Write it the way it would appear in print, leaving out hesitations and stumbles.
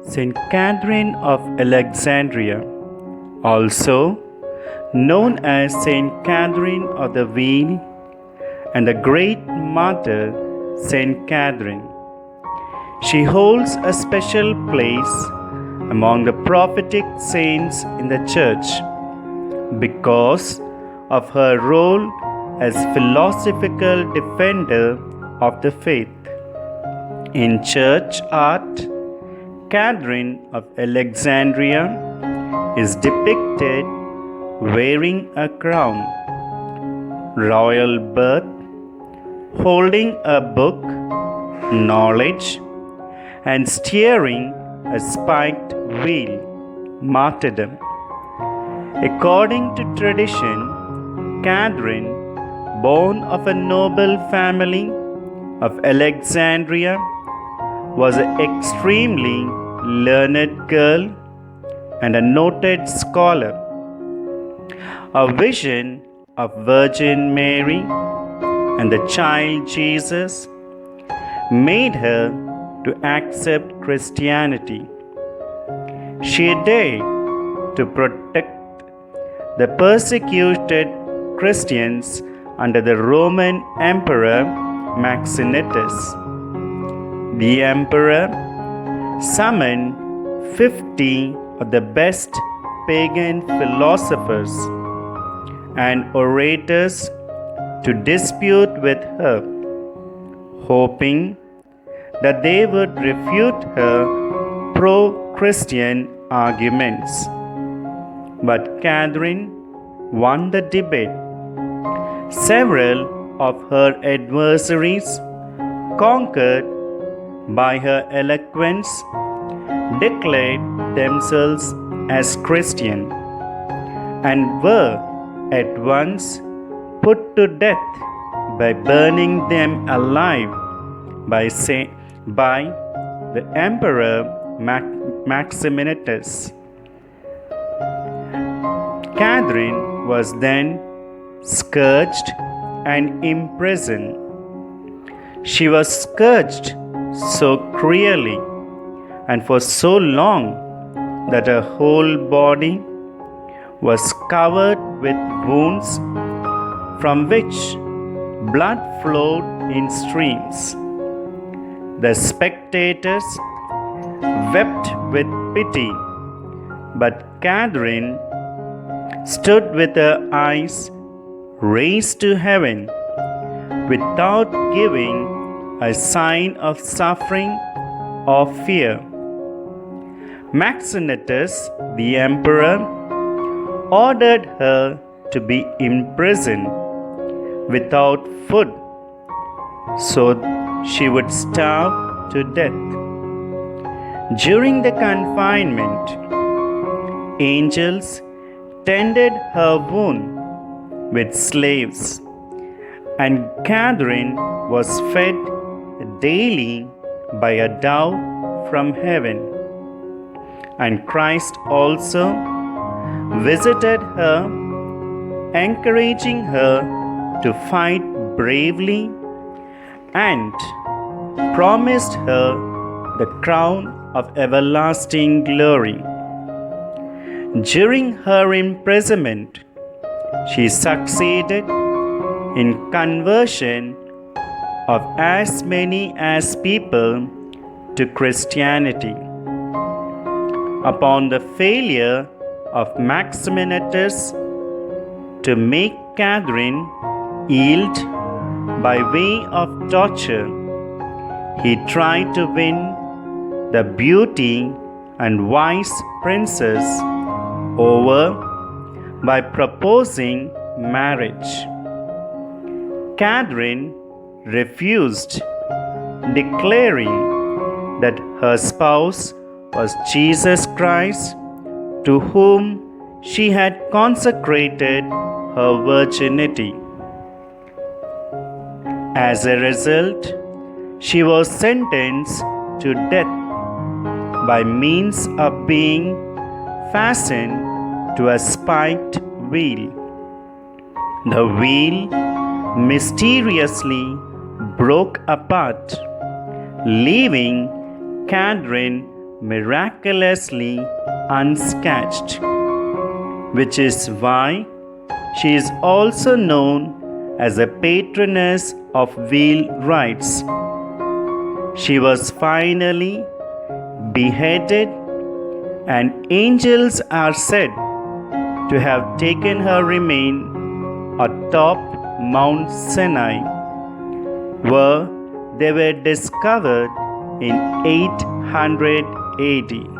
Saint Catherine of Alexandria, also known as Saint Catherine of the Wheel, and the great martyr Saint Catherine. She holds a special place among the prophetic saints in the Church because of her role as philosophical defender of the faith. In church art, Catherine of Alexandria is depicted wearing a crown, royal birth, holding a book, knowledge, and steering a spiked wheel, martyrdom. According to tradition, Catherine, born of a noble family of Alexandria, was an extremely learned girl and a noted scholar. A vision of Virgin Mary and the child Jesus made her to accept Christianity. She dared to protect the persecuted Christians under the Roman Emperor Maximinus. The emperor summoned 50 of the best pagan philosophers and orators to dispute with her, hoping that they would refute her pro-Christian arguments. But Catherine won the debate. Several of her adversaries, conquered by her eloquence, declared themselves as Christian and were at once put to death by burning them alive by the Emperor Maximinus. Catherine was then scourged and imprisoned. She was scourged so cruelly and for so long that her whole body was covered with wounds from which blood flowed in streams. The spectators wept with pity, but Catherine stood with her eyes raised to heaven without giving a sign of suffering or fear. Maximinus, the emperor, ordered her to be imprisoned without food so she would starve to death. During the confinement, angels tended her wound with slaves, and Catherine was fed daily by a dove from heaven. And Christ also visited her, encouraging her to fight bravely, and promised her the crown of everlasting glory. During her imprisonment, she succeeded in conversion of as many as people to Christianity. Upon the failure of Maximinus to make Catherine yield by way of torture, he tried to win the beauty and wise princess over by proposing marriage. Catherine refused, declaring that her spouse was Jesus Christ, to whom she had consecrated her virginity. As a result, she was sentenced to death by means of being fastened to a spiked wheel. The wheel mysteriously broke apart, leaving Catherine miraculously unscathed, which is why she is also known as a patroness of wheelwrights. She was finally beheaded, and angels are said to have taken her remains atop Mount Sinai, where they were discovered in 800 AD.